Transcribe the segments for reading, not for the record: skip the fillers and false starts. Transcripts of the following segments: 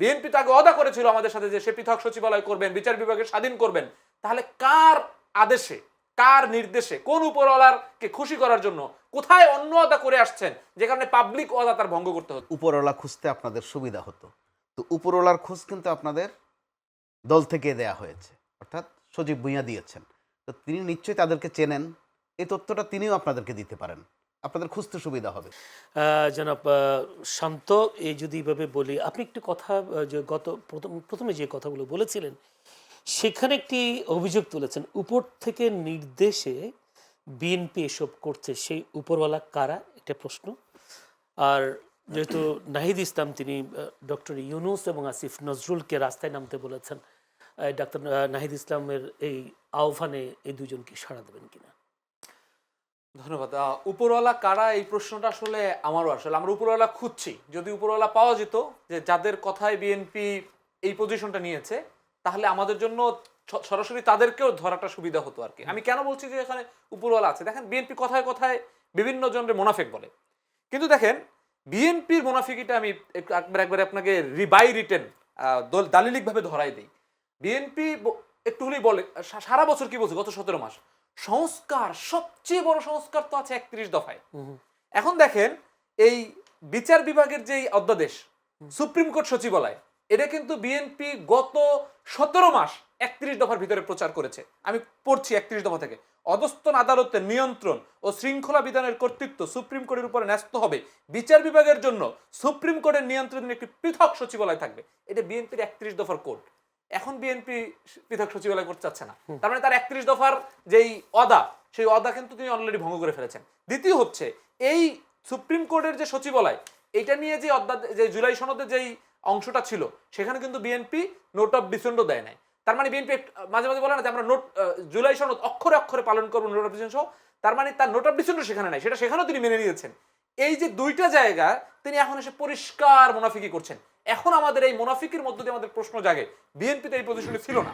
BNP তো আগে ওয়াদা করেছিল আমাদের সাথে যে সে পৃথক সচিবালয় করবেন, বিচার বিভাগের স্বাধীন করবেন। তাহলে কার আদেশে, কার নির্দেশে, কোন উপরওয়ালারকে খুশি করার জন্য কোথায় অন্য ওয়াদা করে আসছেন যে কারণে পাবলিক ওয়াদা তার ভঙ্গ করতে হতো? উপরওয়ালা খুঁজতে আপনাদের সুবিধা হতো। তো উপরওয়ালার খোঁজ কিন্তু আপনাদের দল থেকে দেয়া হয়েছে, অর্থাৎ সজীব ভুঁইয়া দিয়েছেন। তো তিনি নিশ্চয়ই তাদেরকে চেনেন, এই তথ্যটা তিনিও আপনাদেরকে দিতে পারেন, আপনাদের খুঁজতে সুবিধা হবে। জনাব শান্ত, এই যদি এভাবে বলি, আপনি একটি কথা যে প্রথমে যে কথাগুলো বলেছিলেন সেখানে একটি অভিযোগ তুলেছেন, উপর থেকে নির্দেশে বিএনপি এসব করছে, সেই উপরওয়ালা কারা, এটা প্রশ্ন। আর যেহেতু নাহিদ ইসলাম তিনি ডক্টর ইউনুস এবং আসিফ নজরুলকে রাস্তায় নামতে বলেছেন, ডাক্তার নাহিদ ইসলামের এই আহ্বানে এই দুজন কি সাড়া দেবেন কিনা? ধন্যবাদ। উপরওয়ালা কারা, এই প্রশ্নটা আসলে আমারও, আসলে আমরা উপরওয়ালা খুঁজছি। যদি উপরওয়ালা পাওয়া যেত যে যাদের কথায় বিএনপি এই পজিশনটা নিয়েছে, তাহলে আমাদের জন্য সরাসরি তাদেরকেও ধরাটা সুবিধা হতো আর কি। আমি কেন বলছি যে এখানে উপরওয়ালা আছে, দেখেন বিএনপি কথায় কথায় বিভিন্ন জনের মোনাফেক বলে, কিন্তু দেখেন বিএনপির মোনাফিকিটা আমি একবার আপনাকে বাই রিটেন দালিলিকভাবে ধরাই দিই। বিএনপি একটু হলেই বলে সারা বছর কি বলছে, গত 17 মাস সংস্কার, সবচেয়ে বড় সংস্কার তো আছে 31 দফায়। এখন দেখেন এই বিচার বিভাগের যে অধ্যাদেশ, সুপ্রিম কোর্ট সচিবালয়, এটা কিন্তু বিএনপি গত 17 মাস 31 দফার ভিতরে প্রচার করেছে। আমি পড়ছি 31 দফা থেকে, অধস্তন আদালতের নিয়ন্ত্রণ ও শৃঙ্খলা বিধানের কর্তৃত্ব সুপ্রিম কোর্টের উপরে ন্যস্ত হবে। বিচার বিভাগের জন্য সুপ্রিম কোর্টের নিয়ন্ত্রণে একটি পৃথক সচিবালয় থাকবে। এটা বিএনপির 31 দফার কোড। এখন বিএনপি পৃথক সচিবালয় করতে চাচ্ছে না, তার মানে তার 31 দফার যেই অদা, সেই অদা কিন্তু তিনি অলরেডি ভঙ্গ করে ফেলেছেন। দ্বিতীয় হচ্ছে এই সুপ্রিম কোর্টের যে সচিবালয়, এটা নিয়ে যে যে জুলাই সনদের যেই অংশটা ছিল, সেখানে কিন্তু বিএনপি নোট অফ ডিসেন্টও দেয় নাই। তার মানে বিএনপি মাঝে মাঝে বলে না যে আমরা জুলাই সনদ অক্ষরে অক্ষরে পালন করবো, নোট অফ ডিসেন্ট সহ, তার মানে তার নোট অফ ডিসেন্টও সেখানে নাই, সেটা সেখানেও তিনি মেনে নিয়েছেন। এই যে দুইটা জায়গা তিনি এখন এসে পরিষ্কার মুনাফিকি করছেন। এখন আমাদের এই মুনাফিকির মধ্য দিয়ে আমাদের প্রশ্ন জাগে, বিএনপি তো এই পজিশনে ছিল না।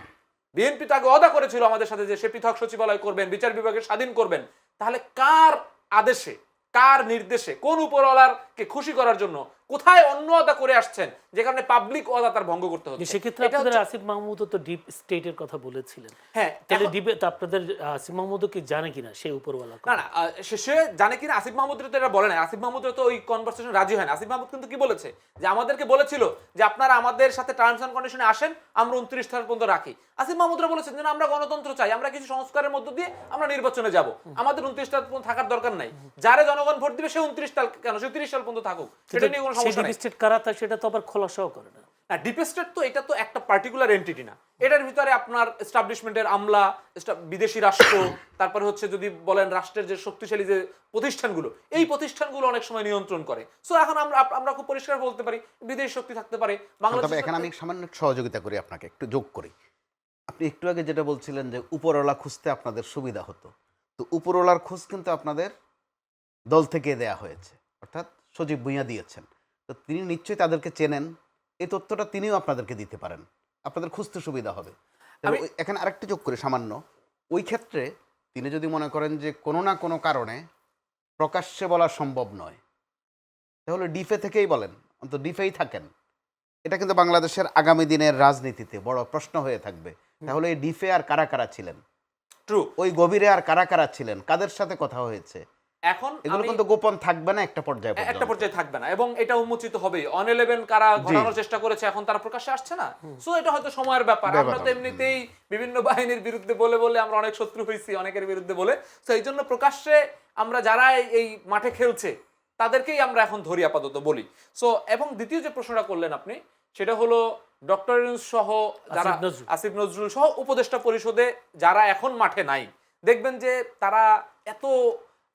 বিএনপি তো আগে ওয়াদা করেছিল আমাদের সাথে যে সে পৃথক সচিবালয় করবেন, বিচার বিভাগের স্বাধীন করবেন। তাহলে কার আদেশে, কার নির্দেশে, কোন উপরওয়ালারকে খুশি করার জন্য কোথায় অন্য ওয়াদা করে আসছেন যে কারণে পাবলিক ওয়াদা তার ভঙ্গ করতে হচ্ছে? সেক্ষেত্রে আপনাদের আসিফ মাহমুদও তো ডিপ স্টেটের কথা বলেছিলেন। হ্যাঁ, তাহলে ডিপে তো আপনাদের আসিফ মাহমুদও কি জানে কিনা সেই উপরওয়ালা? না না, সে জানে কিনা আসিফ মাহমুদের তো এটা বলে না। আসিফ মাহমুদের তো ওই কনভারসেশন রাজি হয় না। আসিফ মাহমুদ কিন্তু কি বলেছে, যে আমাদেরকে বলেছিল যে আপনারা আমাদের সাথে টার্মস এন্ড কন্ডিশনে আসেন, আমরা 29 তারিখ পর্যন্ত রাখি। আসিফ মাহমুদরা বলেছেন যে আমরা গণতন্ত্র চাই, আমরা কিছু সংস্কারের মধ্য দিয়ে আমরা নির্বাচনে যাব, আমাদের 29 তারিখ পর্যন্ত থাকার দরকার নাই। যারে জনগণ ভোট দিবে সে 29 তারিখ কেন, সে 30 সাল পর্যন্ত থাকুক, সেটা নিয়ে কোনো সমস্যা নেই। স্টেট কারা সেটা তো আবার খোলাসাও করে না। না, ডিপ স্টেট তো এটা তো একটা পার্টিকুলার এন্টিটি না, এটার ভিতরে আপনার এস্টাবলিশমেন্টের আমলা, বিদেশি রাষ্ট্র, তারপরে হচ্ছে যদি বলেন রাষ্ট্রের যে শক্তিশালী যে প্রতিষ্ঠানগুলো, এই প্রতিষ্ঠানগুলো অনেক সময় নিয়ন্ত্রণ করে। সো এখন আমরা খুব পরিষ্কার বলতে পারি বিদেশি শক্তি থাকতে পারে বাংলাদেশ। তবে এখানে আমি সামান্য সহযোগিতা করি, আপনাকে একটু যোগ করি। আপনি একটু আগে যেটা বলছিলেন যে উপরওয়ালা খুঁজতে আপনাদের সুবিধা হতো, তো উপরওয়ালার খোঁজ কিন্তু আপনাদের দল থেকে দেয়া হয়েছে, অর্থাৎ সজীব ভুঁইয়া দিয়েছেন। তো তিনি নিশ্চয়ই তাদেরকে চেনেন, এই তথ্যটা তিনিও আপনাদেরকে দিতে পারেন, আপনাদের খুঁজতে সুবিধা হবে। এখানে আরেকটি যোগ করি সামান্য, ওই ক্ষেত্রে তিনি যদি মনে করেন যে কোনো না কোনো কারণে প্রকাশ্যে বলা সম্ভব নয়, তাহলে ডিফে থেকেই বলেন, অন্তত ডিফেই থাকেন। এটা কিন্তু বাংলাদেশের আগামী দিনের রাজনীতিতে বড় প্রশ্ন হয়ে থাকবে। তাহলে এই ডিফে আর কারা কারা ছিলেন, ট্রু, ওই গভীরে আর কারা কারা ছিলেন, কাদের সাথে কথা হয়েছে, এখন এগুলো কিন্তু গোপন থাকবে না একটা পর্যায়ে, থাকবে না, এবং এটা উন্মোচিত হবে। অন 11 কারা ঘটানোর চেষ্টা করেছে, এখন তারা প্রকাশ্যে আসছে না। সো এটা হয়তো সময়ের ব্যাপার। আমরা তো এমনিতেই বিভিন্ন বাহিনীর বিরুদ্ধে বলে বলে আমরা অনেক শত্রু হয়েছি, অনেকের বিরুদ্ধে বলে। সো এই জন্য প্রকাশ্যে আমরা যারা এই মাঠে খেলছে তাদেরকেই আমরা এখন ধরি আপাতত বলি। সো এবং দ্বিতীয় যে প্রশ্নটা করলেন আপনি, সেটা হলো ডক্টর ইউনূস সহ যারা, আসিফ নজরুল সহ উপদেষ্টা পরিষদে যারা এখন মাঠে নাই, দেখবেন যে তারা এত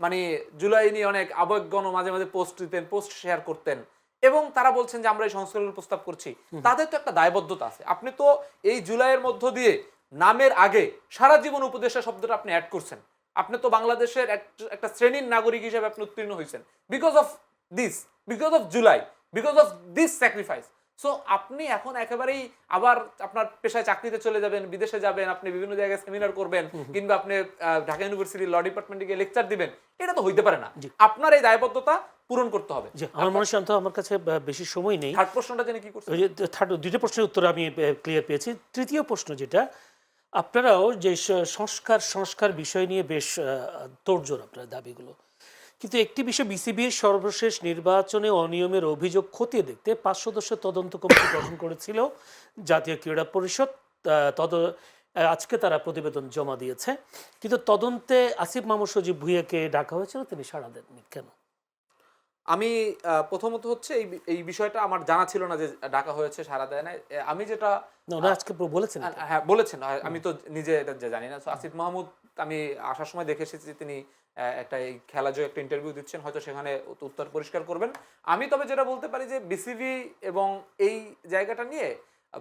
মানে জুলাই নিয়ে অনেক আবেগঘন মাঝে মাঝে পোস্ট দিতেন, পোস্ট শেয়ার করতেন, এবং তারা বলছেন যে আমরা এই সংস্কারের প্রস্তাব করছি। তাদের তো একটা দায়বদ্ধতা আছে। আপনি তো এই জুলাইয়ের মধ্য দিয়ে নামের আগে সারা জীবন উপদেষ্টা শব্দটা আপনি অ্যাড করছেন। আপনি তো বাংলাদেশের একটা শ্রেণীর নাগরিক হিসেবে আপনি উত্তীর্ণ হয়েছেন because of this, because of July, because of this sacrifice. So আপনি এখন একেবারেই আবার আপনার পেশায় চাকরিতে চলে যাবেন, বিদেশে যাবেন, আপনি বিভিন্ন জায়গায় সেমিনার করবেন, কিংবা আপনি ঢাকা ইউনিভার্সিটির ল ডিপার্টমেন্টে গিয়ে লেকচার দিবেন, এটা তো হইতে পারে না। আপনার এই দায়বদ্ধতা পূরণ করতে হবে। যে আমার মনে হয় শান্ত, আমার কাছে বেশি সময় নেই। থার্ড প্রশ্নটা জেনে কি করছেন? ওই যে থার্ড দুইটা প্রশ্নের উত্তর আমি ক্লিয়ার পেয়েছি। তৃতীয় প্রশ্ন যেটা, আপনারাও যে সংস্কার বিষয় নিয়ে বেশ তোড়জোড় আপনার দাবিগুলো, কিন্তু একটি বিষয়, বিসিবির সর্বশেষ নির্বাচনে অনিয়মের অভিযোগ খতিয়ে দেখতে 5 সদস্য তদন্ত কমিটি গঠন করেছিল জাতীয় ক্রীড়া পরিষদ। আজকে তারা প্রতিবেদন জমা দিয়েছে, কিন্তু তদন্তে আসিফ মাহমুদ সজীব ভুঁইয়াকে ডাকা হয়েছিল, তিনি সাড়া দেননি কেন? আমি প্রথমত হচ্ছে এই বিষয়টা আমার জানা ছিল না যে ডাকা হয়েছে, সাড়া দেয় না। আমি যেটা না, ওরা আজকে বলেছেন এটা। হ্যাঁ বলেছেন, আমি তো নিজে এটা জানি না। So, আসিফ মাহমুদ আমি আসার সময় দেখে এসেছি তিনি একটা এই খেলাজয় একটা ইন্টারভিউ দিচ্ছেন, হয়তো সেখানে উত্তর পরিষ্কার করবেন। আমি তবে যেটা বলতে পারি যে বিসিবি এবং এই জায়গাটা নিয়ে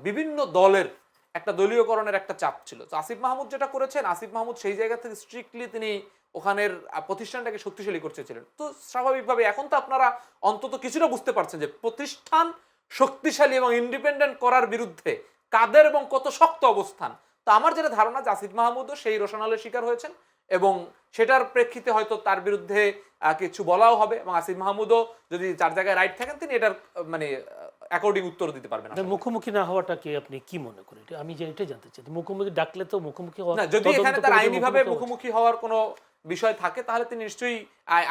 বিভিন্ন দলের একটা দলীয়করণের একটা চাপ ছিল। তো আসিফ মাহমুদ যেটা করেছেন, আসিফ মাহমুদ সেই জায়গা থেকে স্ট্রিক্টলি তিনি ওখানের প্রতিষ্ঠানটাকে শক্তিশালী করতে চেয়েছিলেন। তো স্বাভাবিকভাবে এখন তো আপনারা অন্তত কিছুটা বুঝতে পারছেন যে প্রতিষ্ঠান শক্তিশালী এবং ইন্ডিপেন্ডেন্ট করার বিরুদ্ধে কাদের এবং কত শক্ত অবস্থান। তো আমার যেটা ধারণা যে আসিফ মাহমুদও সেই রোশনালের শিকার হয়েছেন এবং সেটার প্রেক্ষিতে হয়তো তার বিরুদ্ধে কিছু বলাও হবে, এবং আসিফ মাহমুদও যদি যার জায়গায় রাইট থাকেন তিনি এটার মানে অ্যাকর্ডিং উত্তর দিতে পারবেন। মুখোমুখি না হওয়াটাকে আপনি কি মনে করেন? আমি যে এটা জানতে চাই, মুখোমুখি ডাকলে তো মুখোমুখি হওয়া, না, যদি এখানে তদন্ত তার করে আইনিভাবে হওয়া মুখোমুখি হওয়ার কোনো বিষয় থাকে তাহলে তিনি নিশ্চয়ই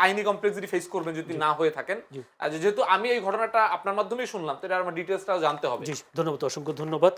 আইনি কমপ্লেক্সিটি ফেস করবেন যদি না হয়ে থাকেন। যেহেতু আমি এই ঘটনাটা আপনার মাধ্যমেই শুনলাম, তো এটা আমার ডিটেলসটাও জানতে হবে। জি, ধন্যবাদ, অসংখ্য ধন্যবাদ।